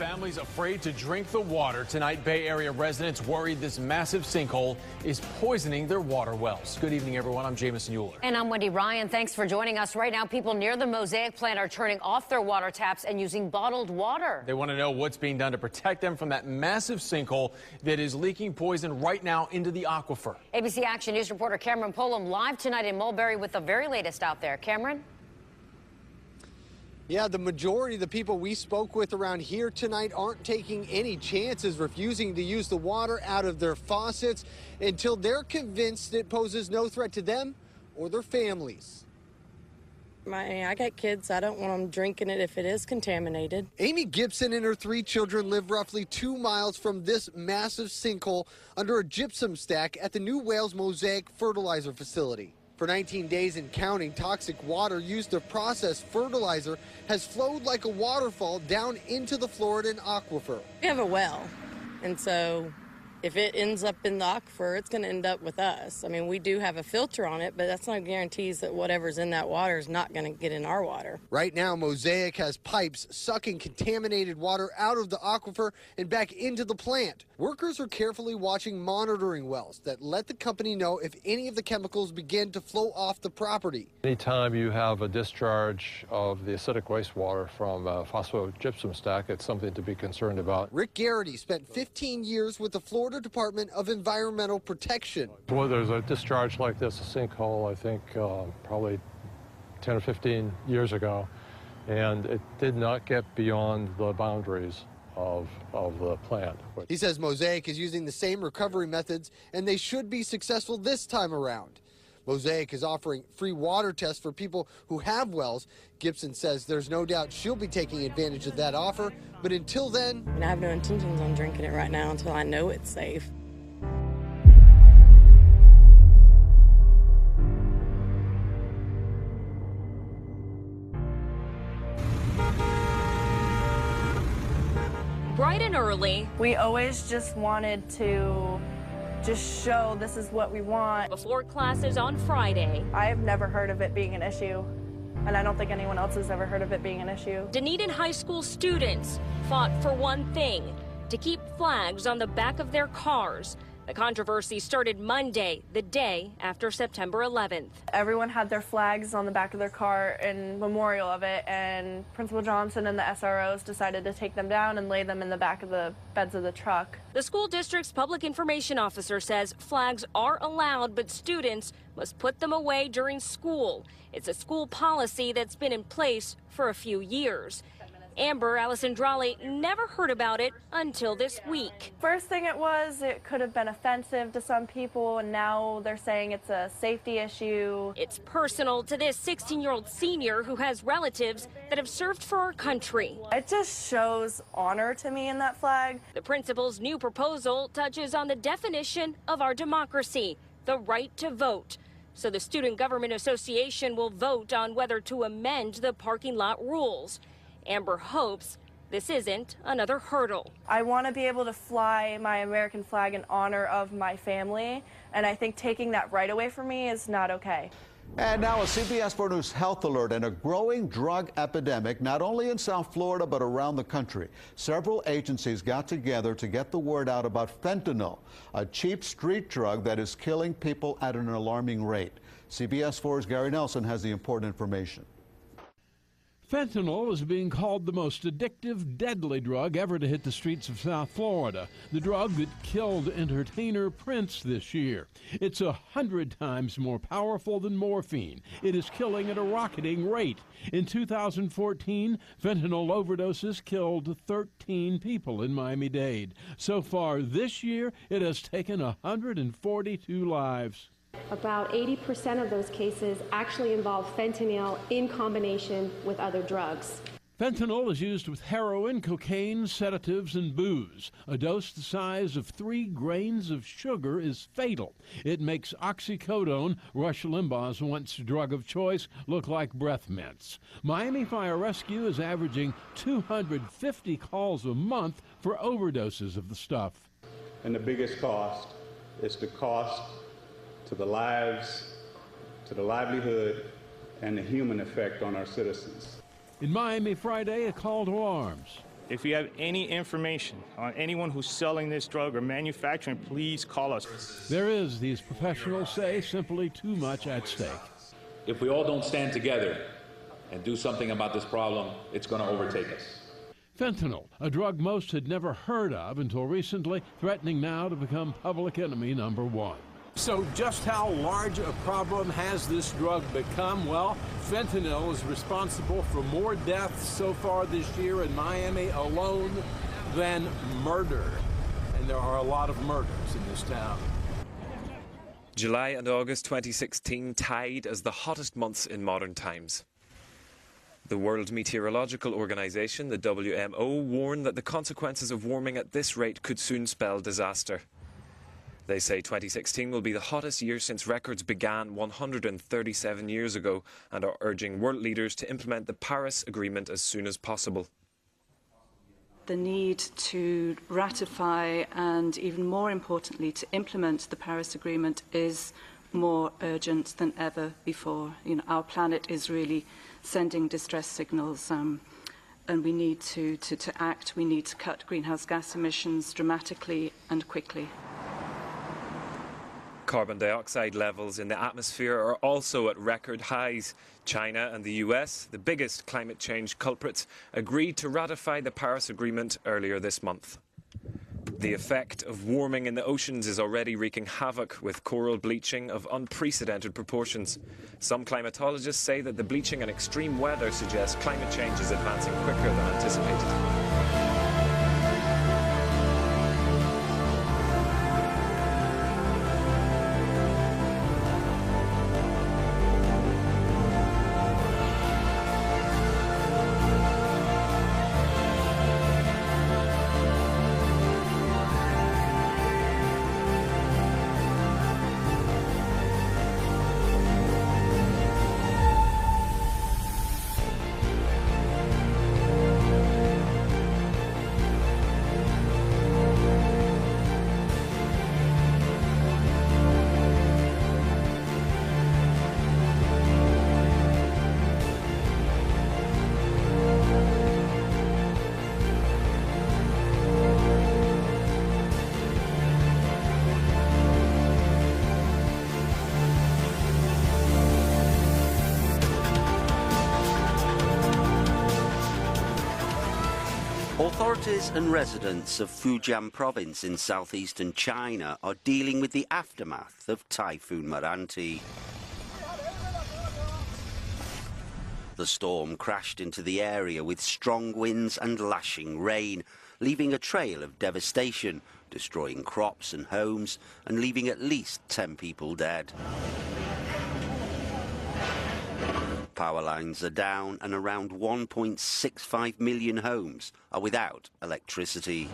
Families afraid to drink the water. Tonight, Bay Area residents worried this massive sinkhole is poisoning their water wells. Good evening, everyone. I'm Jamison Euler. And I'm Wendy Ryan. Thanks for joining us. Right now, people near the Mosaic plant are turning off their water taps and using bottled water. They want to know what's being done to protect them from that massive sinkhole that is leaking poison right now into the aquifer. ABC Action News reporter Cameron Pullum live tonight in Mulberry with the very latest out there. Cameron? Yeah, the majority of the people we spoke with around here tonight aren't taking any chances, refusing to use the water out of their faucets until they're convinced it poses no threat to them or their families. I got kids. I don't want them drinking it if it is contaminated. Amy Gibson and her 3 children live roughly 2 miles from this massive sinkhole under a gypsum stack at the New Wales Mosaic fertilizer facility. For 19 days and counting, toxic water used to process fertilizer has flowed like a waterfall down into the Floridan aquifer. We have a well, and so if it ends up in the aquifer, it's going to end up with us. I mean, we do have a filter on it, but that's not guarantees that whatever's in that water is not going to get in our water. Right now, Mosaic has pipes sucking contaminated water out of the aquifer and back into the plant. Workers are carefully watching monitoring wells that let the company know if any of the chemicals begin to flow off the property. Anytime you have a discharge of the acidic wastewater from a phosphogypsum stack, it's something to be concerned about. Rick Garrity spent 15 years with the Florida Department of Environmental Protection. Well, there's a discharge like this, a sinkhole, I think probably 10 or 15 years ago, and it did not get beyond the boundaries of the plant. He says Mosaic is using the same recovery methods, and they should be successful this time around. Mosaic is offering free water tests for people who have wells. Gibson says there's no doubt she'll be taking advantage of that offer, but until then... And I have no intentions on drinking it right now until I know it's safe. Bright and early. We always just wanted to just show this is what we want. Before classes on Friday. I have never heard of it being an issue, and I don't think anyone else has ever heard of it being an issue. Dunedin High School students fought for one thing, to keep flags on the back of their cars. The controversy started Monday, the day after September 11th. Everyone had their flags on the back of their car in memorial of it, and Principal Johnson and the SROs decided to take them down and lay them in the back of the beds of the truck. The school district's public information officer says flags are allowed, but students must put them away during school. It's a school policy that's been in place for a few years. Amber Alessandrale never heard about it until this week. First thing it could have been offensive to some people, and now they're saying it's a safety issue. It's personal to this 16-year-old senior who has relatives that have served for our country. It just shows honor to me in that flag. The principal's new proposal touches on the definition of our democracy, the right to vote. So the Student Government Association will vote on whether to amend the parking lot rules. Amber hopes this isn't another hurdle. I want to be able to fly my American flag in honor of my family, and I think taking that right away from me is not okay. And now a CBS 4 News health alert and a growing drug epidemic, not only in South Florida, but around the country. Several agencies got together to get the word out about fentanyl, a cheap street drug that is killing people at an alarming rate. CBS 4's Gary Nelson has the important information. Fentanyl is being called the most addictive, deadly drug ever to hit the streets of South Florida, the drug that killed entertainer Prince this year. It's 100 times more powerful than morphine. It is killing at a rocketing rate. In 2014, fentanyl overdoses killed 13 people in Miami-Dade. So far this year, it has taken 142 lives. About 80% of those cases actually involve fentanyl in combination with other drugs. Fentanyl is used with heroin, cocaine, sedatives, and booze. A dose the size of 3 grains of sugar is fatal. It makes oxycodone, Rush Limbaugh's once drug of choice, look like breath mints. Miami Fire Rescue is averaging 250 calls a month for overdoses of the stuff. And the biggest cost is the cost to the lives, to the livelihood, and the human effect on our citizens. In Miami Friday, a call to arms. If you have any information on anyone who's selling this drug or manufacturing, please call us. There is, these professionals say, simply too much at stake. If we all don't stand together and do something about this problem, it's going to overtake us. Fentanyl, a drug most had never heard of until recently, threatening now to become public enemy number one. So just how large a problem has this drug become? Well, fentanyl is responsible for more deaths so far this year in Miami alone than murder. And there are a lot of murders in this town. July and August 2016 tied as the hottest months in modern times. The World Meteorological Organization, the WMO, warned that the consequences of warming at this rate could soon spell disaster. They say 2016 will be the hottest year since records began 137 years ago and are urging world leaders to implement the Paris Agreement as soon as possible. The need to ratify and, even more importantly, to implement the Paris Agreement is more urgent than ever before. You know, our planet is really sending distress signals, and we need to act. We need to cut greenhouse gas emissions dramatically and quickly. Carbon dioxide levels in the atmosphere are also at record highs. China and the US, the biggest climate change culprits, agreed to ratify the Paris Agreement earlier this month. The effect of warming in the oceans is already wreaking havoc, with coral bleaching of unprecedented proportions. Some climatologists say that the bleaching and extreme weather suggest climate change is advancing quicker than anticipated. Authorities and residents of Fujian province in southeastern China are dealing with the aftermath of Typhoon Meranti. The storm crashed into the area with strong winds and lashing rain, leaving a trail of devastation, destroying crops and homes and leaving at least 10 people dead. Power lines are down and around 1.65 million homes are without electricity.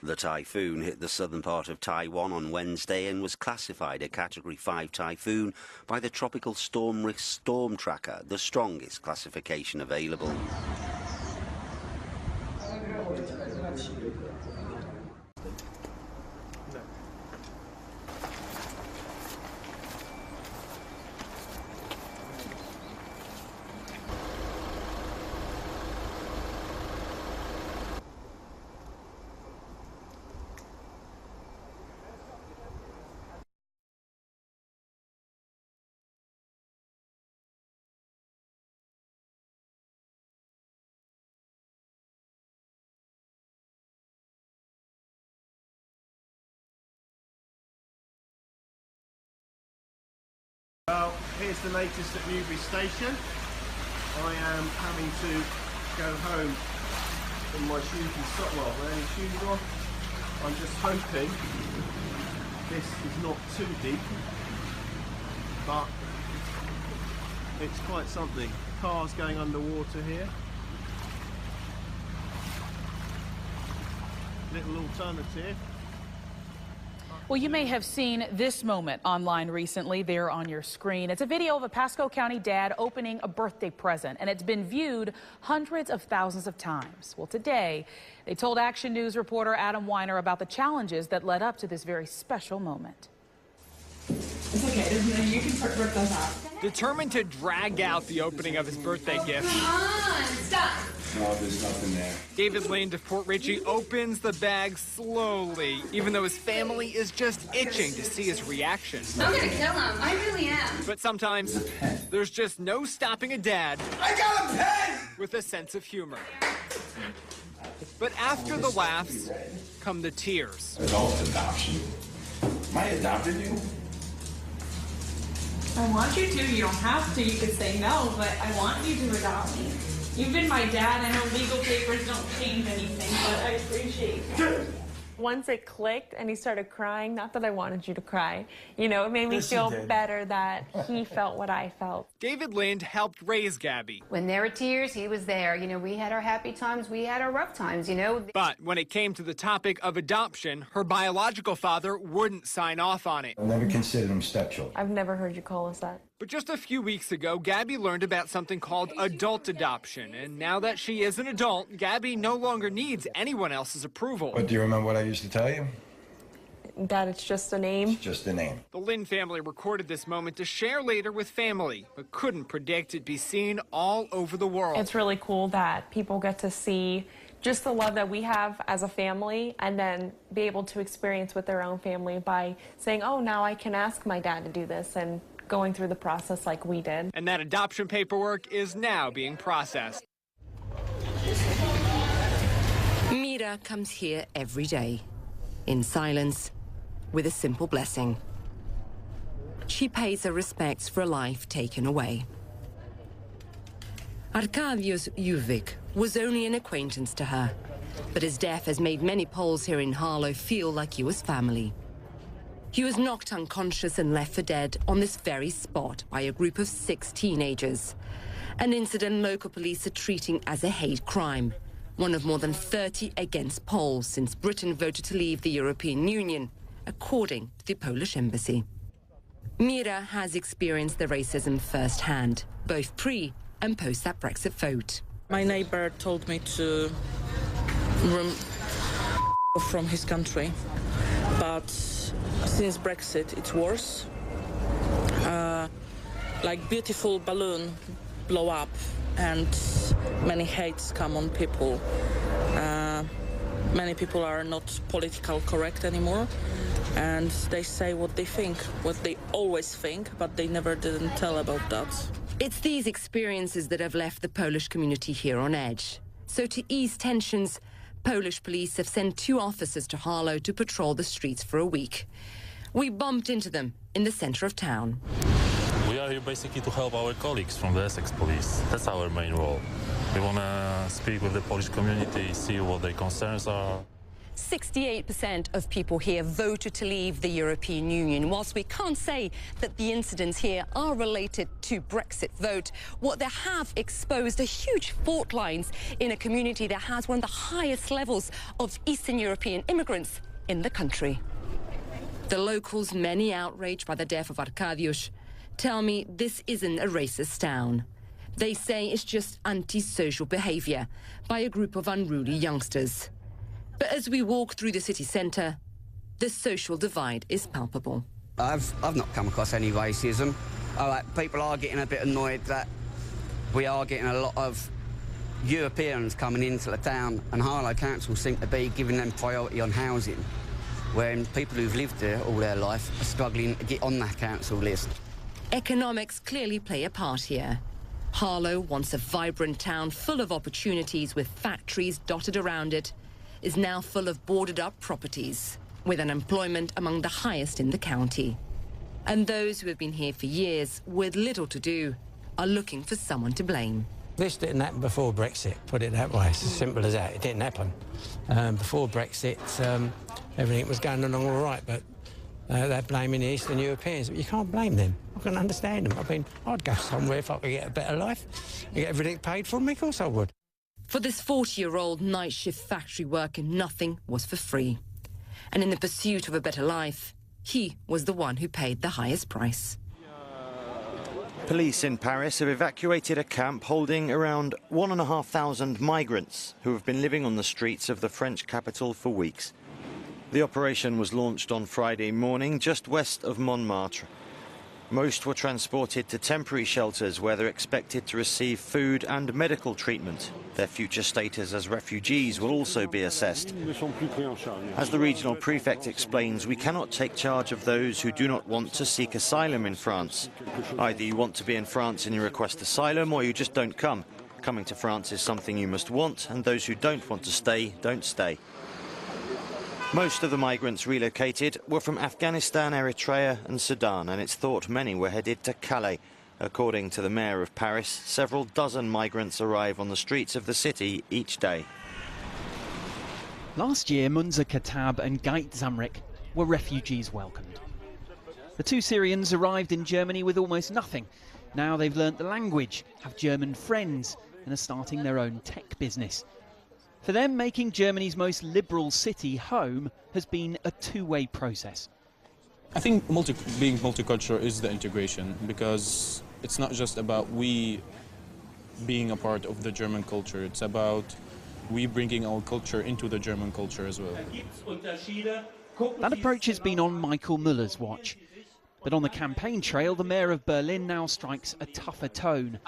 The typhoon hit the southern part of Taiwan on Wednesday and was classified a Category 5 typhoon by the Tropical Storm Risk Storm Tracker, the strongest classification available. Well, here's the latest at Newbury Station. I am having to go home in my shoes and socks. Well, with any shoes on. I'm just hoping this is not too deep, but it's quite something. Cars going underwater here. Little alternative. Well, you may have seen this moment online recently there on your screen. It's a video of a Pasco County dad opening a birthday present, and it's been viewed hundreds of thousands of times. Well, today, they told Action News reporter Adam Weiner about the challenges that led up to this very special moment. It's okay, you can rip those out. Determined to drag out the opening of his birthday gift. Come on, stop. No, there's nothing there. David Lane of Port Richey opens the bag slowly, even though his family is just itching to see his reaction. I'm gonna kill him. I really am. But sometimes there's just no stopping a dad. I got a pen! With a sense of humor. But after the laughs come the tears. Adult adoption. Am I adopting you? I want you to. You don't have to. You could say no, but I want you to adopt me. You've been my dad. I know legal papers don't change anything, but I appreciate it. Once it clicked and he started crying, not that I wanted you to cry, you know, it made me feel better that he felt what I felt. David Lind helped raise Gabby. When there were tears, he was there. You know, we had our happy times, we had our rough times, you know. But when it came to the topic of adoption, her biological father wouldn't sign off on it. I've never considered them stepchildren. I've never heard you call us that. But just a few weeks ago, Gabby learned about something called adult adoption. And now that she is an adult, Gabby no longer needs anyone else's approval. But do you remember what I used to tell you? That it's just a name? It's just a name. The Lynn family recorded this moment to share later with family, but couldn't predict it'd be seen all over the world. It's really cool that people get to see just the love that we have as a family and then be able to experience with their own family by saying, oh, now I can ask my dad to do this, and going through the process like we did. And that adoption paperwork is now being processed. Mira comes here every day, in silence, with a simple blessing. She pays her respects for a life taken away. Arkadiusz Uvik was only an acquaintance to her, but his death has made many Poles here in Harlow feel like he was family. He was knocked unconscious and left for dead on this very spot by a group of 6 teenagers. An incident local police are treating as a hate crime, one of more than 30 against Poles since Britain voted to leave the European Union, according to the Polish embassy. Mira has experienced the racism firsthand, both pre and post that Brexit vote. My neighbor told me to run from his country, but since Brexit, it's worse. Like beautiful balloon blow up and many hates come on people. Many people are not politically correct anymore, and they say what they think, what they always think, but they never didn't tell about that. It's these experiences that have left the Polish community here on edge. So to ease tensions, Polish police have sent 2 officers to Harlow to patrol the streets for a week. We bumped into them in the centre of town. We are here basically to help our colleagues from the Essex police. That's our main role. We want to speak with the Polish community, see what their concerns are. 68% of people here voted to leave the European Union. Whilst we can't say that the incidents here are related to Brexit vote, what they have exposed are huge fault lines in a community that has one of the highest levels of Eastern European immigrants in the country. The locals, many outraged by the death of Arkadiusz, tell me this isn't a racist town. They say it's just antisocial behaviour by a group of unruly youngsters. But as we walk through the city centre, the social divide is palpable. I've not come across any racism. People are getting a bit annoyed that we are getting a lot of Europeans coming into the town, and Harlow Council seem to be giving them priority on housing, when people who've lived there all their life are struggling to get on that council list. Economics clearly play a part here. Harlow, once a vibrant town full of opportunities with factories dotted around it, is now full of boarded-up properties, with unemployment among the highest in the county. And those who have been here for years with little to do are looking for someone to blame. This didn't happen before Brexit, put it that way. It's as simple as that. It didn't happen. Before Brexit, everything was going along all right, but they're blaming the Eastern Europeans. But you can't blame them. I can understand them. I mean, I'd go somewhere if I could get a better life. Get everything paid for me, of course I would. For this 40-year-old night shift factory worker, nothing was for free. And in the pursuit of a better life, he was the one who paid the highest price. Police in Paris have evacuated a camp holding around 1,500 migrants who have been living on the streets of the French capital for weeks. The operation was launched on Friday morning just west of Montmartre. Most were transported to temporary shelters where they're expected to receive food and medical treatment. Their future status as refugees will also be assessed. As the regional prefect explains, we cannot take charge of those who do not want to seek asylum in France. Either you want to be in France and you request asylum, or you just don't come. Coming to France is something you must want, and those who don't want to stay, don't stay. Most of the migrants relocated were from Afghanistan, Eritrea and Sudan, and it's thought many were headed to Calais. According to the mayor of Paris, several dozen migrants arrive on the streets of the city each day. Last year, Munza Katab and Gait Zamrik were refugees welcomed. The two Syrians arrived in Germany with almost nothing. Now they've learnt the language, have German friends, and are starting their own tech business. For them, making Germany's most liberal city home has been a two-way process. I think being multicultural is the integration, because it's not just about we being a part of the German culture, it's about we bringing our culture into the German culture as well. That approach has been on Michael Muller's watch. But on the campaign trail, the mayor of Berlin now strikes a tougher tone.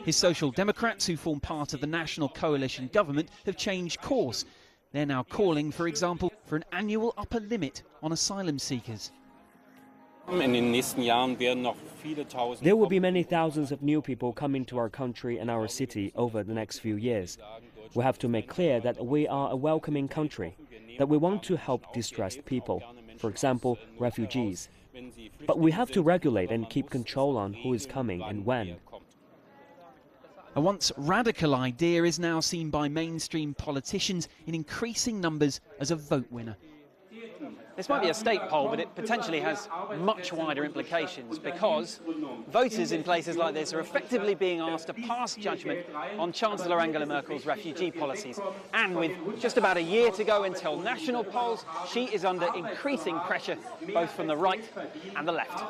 His Social Democrats, who form part of the National Coalition government, have changed course. They're now calling, for example, for an annual upper limit on asylum seekers. There will be many thousands of new people coming to our country and our city over the next few years. We have to make clear that we are a welcoming country, that we want to help distressed people, for example, refugees. But we have to regulate and keep control on who is coming and when. A once radical idea is now seen by mainstream politicians in increasing numbers as a vote winner. This might be a state poll, but it potentially has much wider implications, because voters in places like this are effectively being asked to pass judgment on Chancellor Angela Merkel's refugee policies. And with just about a year to go until national polls, she is under increasing pressure, both from the right and the left.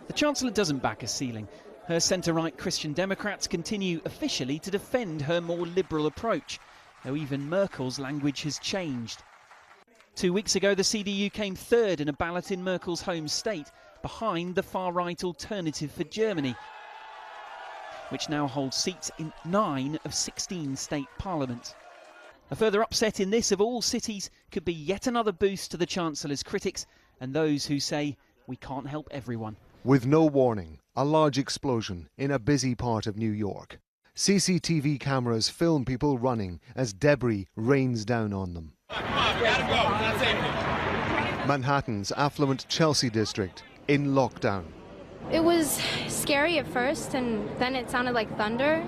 The Chancellor doesn't back a ceiling. Her centre-right Christian Democrats continue officially to defend her more liberal approach, though even Merkel's language has changed. 2 weeks ago, the CDU came third in a ballot in Merkel's home state, behind the far-right Alternative for Germany, which now holds seats in 9 of 16 state parliaments. A further upset in this of all cities could be yet another boost to the Chancellor's critics and those who say we can't help everyone. With no warning, a large explosion in a busy part of New York. CCTV cameras film people running as debris rains down on them. Manhattan's affluent Chelsea district in lockdown. It was scary at first, and then it sounded like thunder,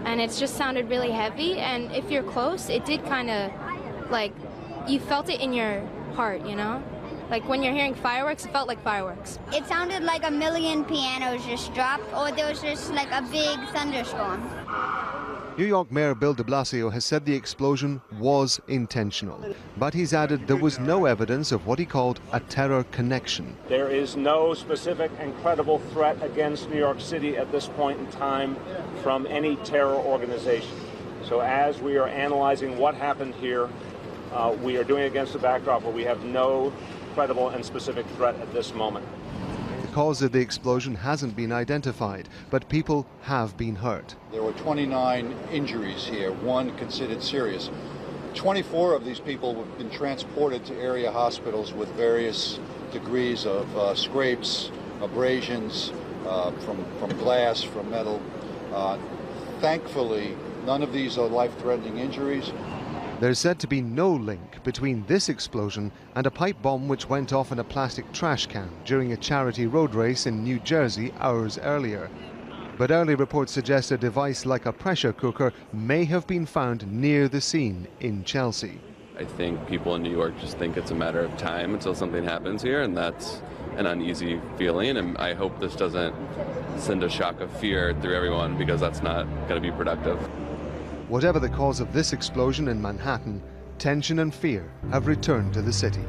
and it just sounded really heavy, and if you're close, it did kind of, like, you felt it in your heart, you know? Like when you're hearing fireworks, it felt like fireworks. It sounded like a million pianos just dropped, or there was just like a big thunderstorm. New York Mayor Bill de Blasio has said the explosion was intentional, but he's added there was no evidence of what he called a terror connection. There is no specific and credible threat against New York City at this point in time from any terror organization. So as we are analyzing what happened here, we are doing it against the backdrop where we have no credible and specific threat at this moment. The cause of the explosion hasn't been identified, but people have been hurt. There were 29 injuries here, one considered serious. 24 of these people have been transported to area hospitals with various degrees of scrapes, abrasions from glass, from metal. Thankfully, none of these are life-threatening injuries. There's said to be no link between this explosion and a pipe bomb which went off in a plastic trash can during a charity road race in New Jersey hours earlier. But early reports suggest a device like a pressure cooker may have been found near the scene in Chelsea. I think people in New York just think it's a matter of time until something happens here, and that's an uneasy feeling, and I hope this doesn't send a shock of fear through everyone, because that's not going to be productive. Whatever the cause of this explosion in Manhattan, tension and fear have returned to the city.